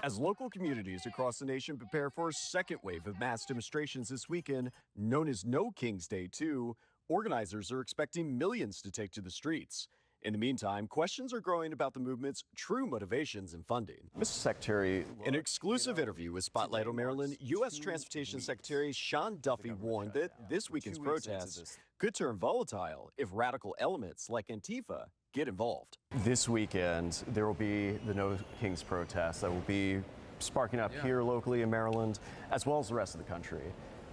As local communities across the nation prepare for a second wave of mass demonstrations this weekend, known as No King's Day 2, organizers are expecting millions to take to the streets. In the meantime, questions are growing about the movement's true motivations and funding. Mr. Secretary, in an exclusive interview with Spotlight on Maryland, U.S. Transportation Secretary Sean Duffy warned that this weekend's protests could turn volatile if radical elements like Antifa get involved. This weekend, there will be the No Kings protests that will be sparking up here locally in Maryland, as well as the rest of the country.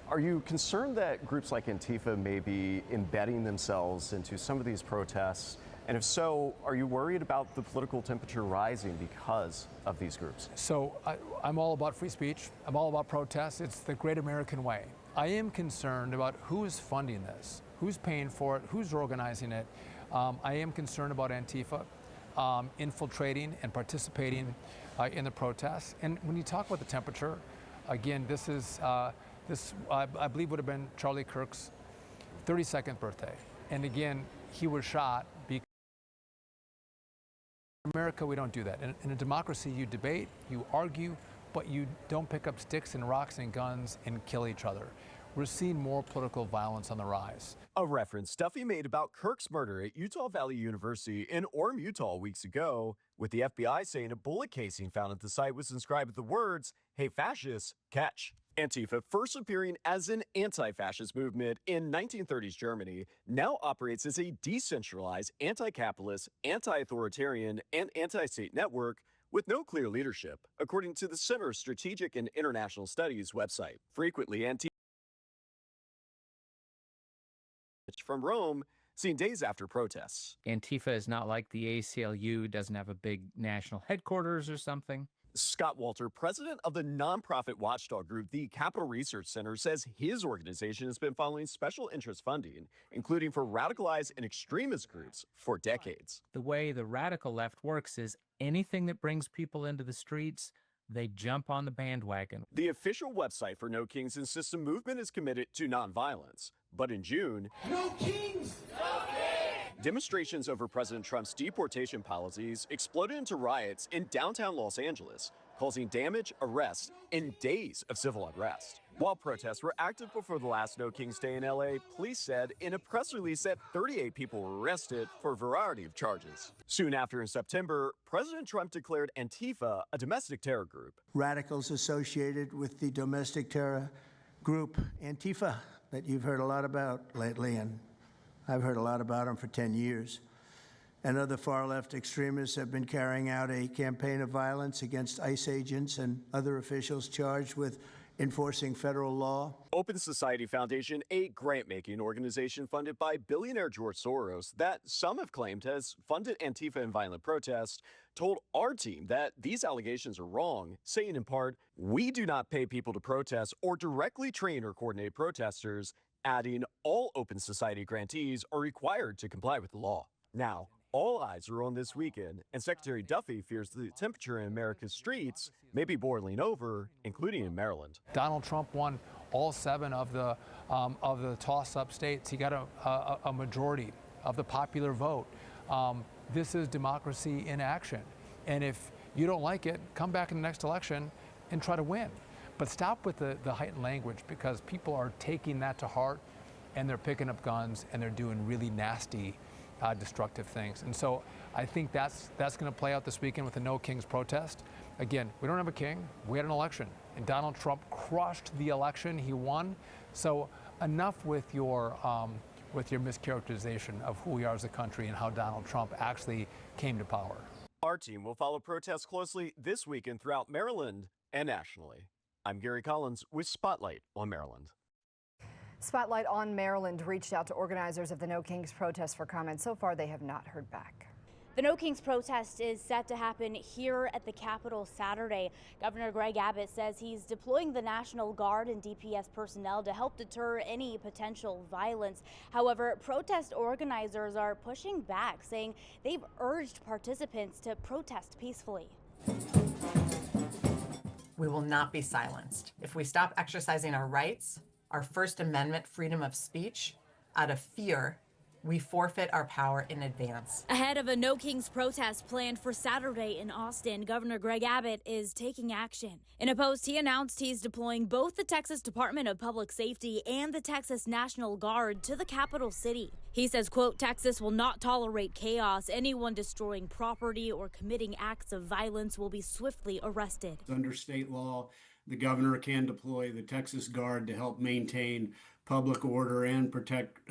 Are you concerned that groups like Antifa may be embedding themselves into some of these protests? And if so, are you worried about the political temperature rising because of these groups? So I'm all about free speech. I'm all about protests. It's the great American way. I am concerned about who is funding this, who's paying for it, who's organizing it. I am concerned about Antifa infiltrating and participating in the protests. And when you talk about the temperature, again, this I believe would have been Charlie Kirk's 32nd birthday. And again, he was shot because in America, we don't do that. In a democracy, you debate, you argue, but you don't pick up sticks and rocks and guns and kill each other. We're seeing more political violence on the rise. A reference Duffy made about Kirk's murder at Utah Valley University in Orem, Utah weeks ago, with the FBI saying a bullet casing found at the site was inscribed with the words, "Hey fascists, catch." Antifa, first appearing as an anti-fascist movement in 1930s Germany, now operates as a decentralized, anti-capitalist, anti-authoritarian, and anti-state network with no clear leadership, according to the Center for Strategic and International Studies website. Frequently, Antifa from Rome, seen days after protests. Antifa is not like the ACLU, doesn't have a big national headquarters or something. Scott Walter, president of the nonprofit watchdog group, the Capital Research Center, says his organization has been following special interest funding, including for radicalized and extremist groups, for decades. The way the radical left works is anything that brings people into the streets, they jump on the bandwagon. The official website for No Kings insists the movement is committed to nonviolence. But in June, No Kings! No Kings! Demonstrations over President Trump's deportation policies exploded into riots in downtown Los Angeles, causing damage, arrests, and days of civil unrest. While protests were active before the last No Kings Day in LA, police said in a press release that 38 people were arrested for a variety of charges. Soon after, in September, President Trump declared Antifa a domestic terror group. Radicals associated with the domestic terror group Antifa that you've heard a lot about lately, and I've heard a lot about them for 10 years. And other far-left extremists have been carrying out a campaign of violence against ICE agents and other officials charged with enforcing federal law. Open Society Foundation, a grant-making organization funded by billionaire George Soros that some have claimed has funded Antifa and violent protests, told our team that these allegations are wrong, saying in part, "We do not pay people to protest or directly train or coordinate protesters," adding all Open Society grantees are required to comply with the law. Now, all eyes are on this weekend, and Secretary Duffy fears the temperature in America's streets may be boiling over, including in Maryland. Donald Trump won all 7 of the toss-up states. He got a majority of the popular vote. This is democracy in action. And if you don't like it, come back in the next election and try to win. But stop with the heightened language, because people are taking that to heart and they're picking up guns and they're doing really nasty, destructive things. And so I think that's going to play out this weekend with the No Kings protest. Again, we don't have a king, we had an election, and Donald Trump crushed the election, he won. So enough with your mischaracterization of who we are as a country and how Donald Trump actually came to power. Our team will follow protests closely this weekend throughout Maryland and nationally. I'm Gary Collins with Spotlight on Maryland. Spotlight on Maryland reached out to organizers of the No Kings protest for comment. So far, they have not heard back. The No Kings protest is set to happen here at the Capitol Saturday. Governor Greg Abbott says he's deploying the National Guard and DPS personnel to help deter any potential violence. However, protest organizers are pushing back, saying they've urged participants to protest peacefully. We will not be silenced. If we stop exercising our rights, our First Amendment freedom of speech, out of fear, we forfeit our power in advance. Ahead of a No Kings protest planned for Saturday in Austin, Governor Greg Abbott is taking action. In a post, he announced he's deploying both the Texas Department of Public Safety and the Texas National Guard to the capital city. He says, quote, Texas will not tolerate chaos. Anyone destroying property or committing acts of violence will be swiftly arrested. Under state law, the governor can deploy the Texas Guard to help maintain public order and protect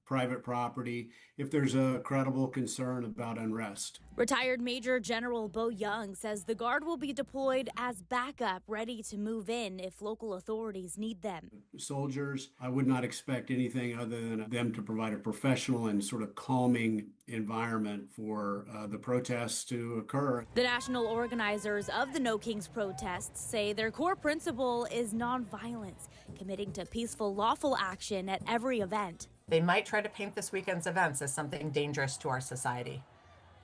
private property if there's a credible concern about unrest. Retired Major General Bo Young says the Guard will be deployed as backup, ready to move in if local authorities need them. Soldiers, I would not expect anything other than them to provide a professional and sort of calming environment for the protests to occur. The national organizers of the No Kings protests say their core principle is nonviolence, committing to peaceful, lawful action at every event. They might try to paint this weekend's events as something dangerous to our society.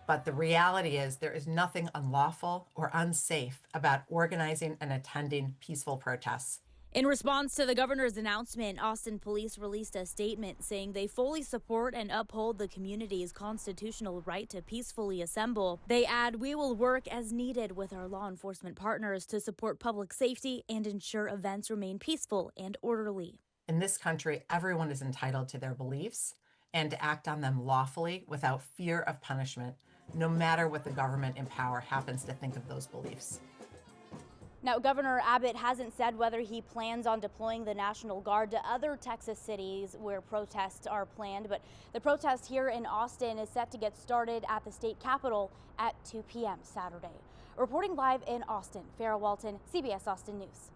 But the reality is there is nothing unlawful or unsafe about organizing and attending peaceful protests. In response to the governor's announcement, Austin police released a statement saying they fully support and uphold the community's constitutional right to peacefully assemble. They add, we will work as needed with our law enforcement partners to support public safety and ensure events remain peaceful and orderly. In this country, everyone is entitled to their beliefs and to act on them lawfully without fear of punishment, no matter what the government in power happens to think of those beliefs. Now, Governor Abbott hasn't said whether he plans on deploying the National Guard to other Texas cities where protests are planned, but the protest here in Austin is set to get started at the state capitol at 2 p.m. Saturday. Reporting live in Austin, Farrah Walton, CBS Austin News.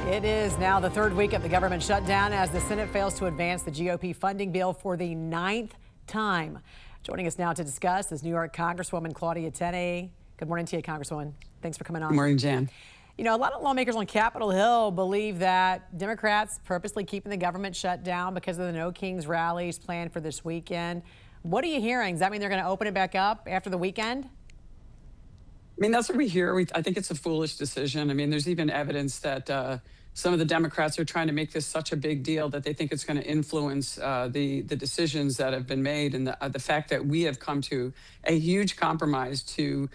It is now the third week of the government shutdown as the Senate fails to advance the GOP funding bill for the 9th time. Joining us now to discuss is New York Congresswoman Claudia Tenney. Good morning to you, Congresswoman. Thanks for coming on. Good morning, Jan. You know, a lot of lawmakers on Capitol Hill believe that Democrats purposely keeping the government shut down because of the No Kings rallies planned for this weekend. What are you hearing? Does that mean they're going to open it back up after the weekend? I mean, that's what we hear. I think it's a foolish decision. I mean, there's even evidence that some of the Democrats are trying to make this such a big deal that they think it's going to influence the decisions that have been made, and the fact that we have come to a huge compromise to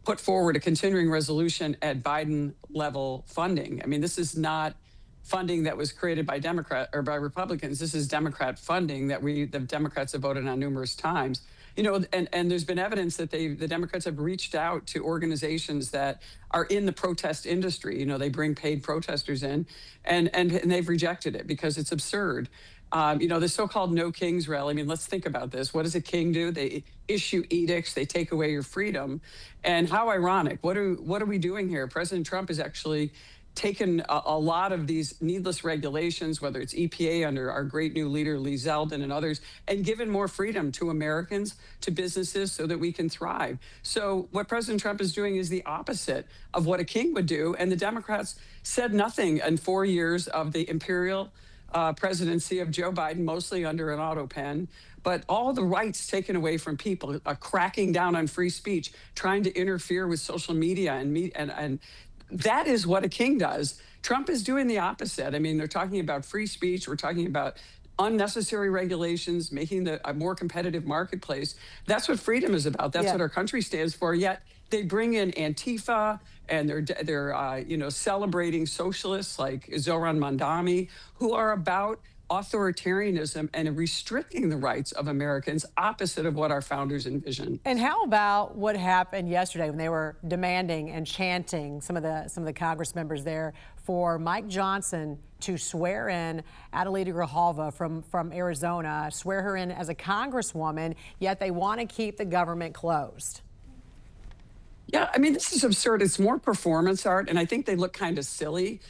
put forward a continuing resolution at Biden level funding. I mean, this is not funding that was created by Democrat or by Republicans. This is Democrat funding that the Democrats have voted on numerous times. You know, and there's been evidence that the Democrats have reached out to organizations that are in the protest industry. You know, they bring paid protesters in, and they've rejected it because it's absurd. You know, the so-called No Kings rally. I mean, let's think about this. What does a king do? They issue edicts. They take away your freedom. And how ironic. What are we doing here? President Trump is actually taken a lot of these needless regulations, whether it's EPA under our great new leader, Lee Zeldin, and others, and given more freedom to Americans, to businesses, so that we can thrive. So what President Trump is doing is the opposite of what a king would do. And the Democrats said nothing in 4 years of the imperial presidency of Joe Biden, mostly under an auto pen. But all the rights taken away from people, cracking down on free speech, trying to interfere with social media and that is what a king does. Trump is doing the opposite. I mean, they're talking about free speech. We're talking about unnecessary regulations, making a more competitive marketplace. That's what freedom is about. That's what our country stands for. Yet they bring in Antifa, and they're celebrating socialists like Zoran Mandami, who are about authoritarianism and restricting the rights of Americans, opposite of what our founders envisioned. And how about what happened yesterday when they were demanding and chanting, some of the Congress members there, for Mike Johnson to swear in Adelita Grijalva from Arizona, swear her in as a congresswoman, yet they want to keep the government closed? Yeah, I mean, this is absurd. It's more performance art, and I think they look kind of silly.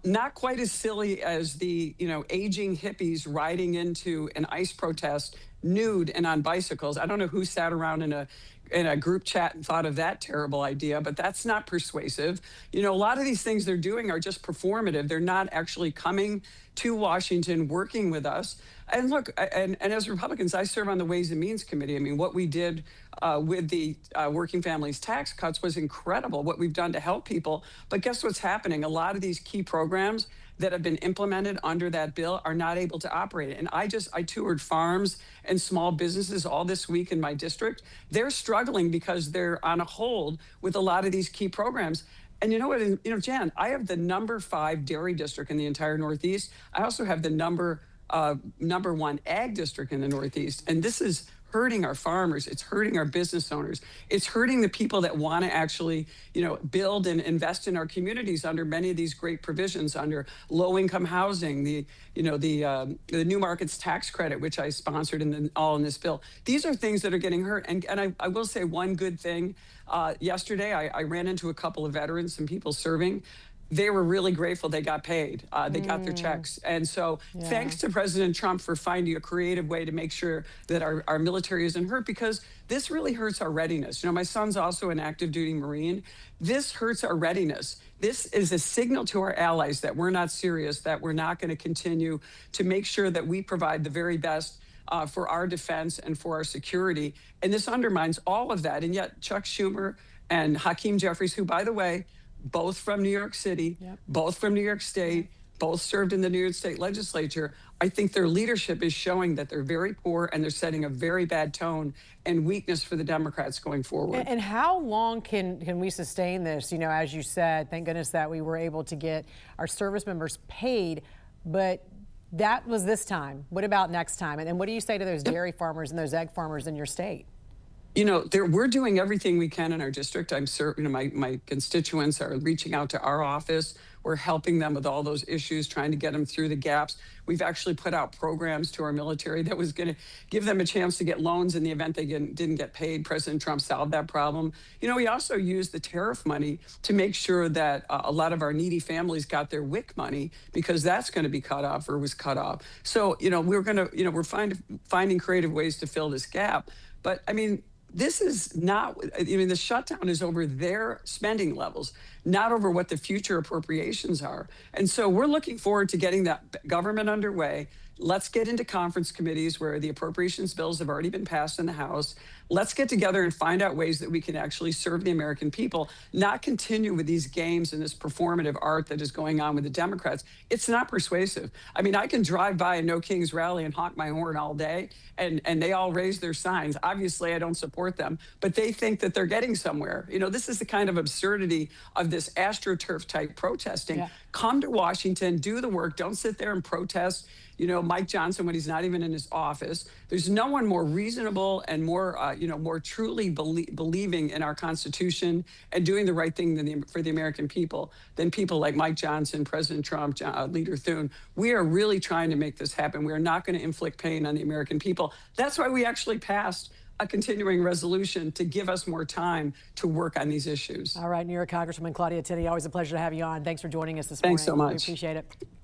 Not quite as silly as the, aging hippies riding into an ICE protest nude and on bicycles. I don't know who sat around in a in a group chat and thought of that terrible idea, but that's not persuasive. You know, a lot of these things they're doing are just performative. They're not actually coming to Washington, working with us. And look, and as Republicans, I serve on the Ways and Means Committee. I mean, what we did with the working families tax cuts was incredible, what we've done to help people. But guess what's happening? A lot of these key programs that have been implemented under that bill are not able to operate. And I toured farms and small businesses all this week in my district. They're struggling because they're on a hold with a lot of these key programs. And you know what, Jan, I have the #5 dairy district in the entire Northeast. I also have the number 1 ag district in the Northeast. And this is hurting our farmers. It's hurting our business owners. It's hurting the people that want to actually, build and invest in our communities under many of these great provisions, under low-income housing, the new markets tax credit, which I sponsored all in this bill. These are things that are getting hurt. And I will say one good thing. Yesterday, I ran into a couple of veterans and people serving. They were really grateful they got paid. They got their checks. And so thanks to President Trump for finding a creative way to make sure that our military isn't hurt, because this really hurts our readiness. My son's also an active duty Marine. This hurts our readiness. This is a signal to our allies that we're not serious, that we're not going to continue to make sure that we provide the very best for our defense and for our security. And this undermines all of that. And yet Chuck Schumer and Hakeem Jeffries, who, by the way, both from New York City, both from New York State, both served in the New York State legislature, I think their leadership is showing that they're very poor and they're setting a very bad tone and weakness for the Democrats going forward. And how long can we sustain this? As you said, thank goodness that we were able to get our service members paid, but that was this time. What about next time? And what do you say to those dairy farmers and those egg farmers in your state? We're doing everything we can in our district. I'm certain my constituents are reaching out to our office. We're helping them with all those issues, trying to get them through the gaps. We've actually put out programs to our military that was going to give them a chance to get loans in the event they didn't get paid. President Trump solved that problem. We also used the tariff money to make sure that a lot of our needy families got their WIC money, because that's going to be cut off or was cut off. So, we're finding creative ways to fill this gap. But this is not, the shutdown is over their spending levels, not over what the future appropriations are. And so we're looking forward to getting that government underway. Let's get into conference committees where the appropriations bills have already been passed in the House. Let's get together and find out ways that we can actually serve the American people, not continue with these games and this performative art that is going on with the Democrats. It's not persuasive. I can drive by a No Kings rally and honk my horn all day, and they all raise their signs. Obviously, I don't support them, but they think that they're getting somewhere. This is the kind of absurdity of this AstroTurf type protesting. Yeah. Come to Washington, do the work. Don't sit there and protest Mike Johnson when he's not even in his office. There's no one more reasonable and more truly believing in our Constitution and doing the right thing for the American people than people like Mike Johnson, President Trump, Leader Thune. We are really trying to make this happen. We are not going to inflict pain on the American people. That's why we actually passed a continuing resolution to give us more time to work on these issues. All right, New York Congresswoman Claudia Tenney, always a pleasure to have you on. Thanks for joining us this morning. Thanks so much. We appreciate it.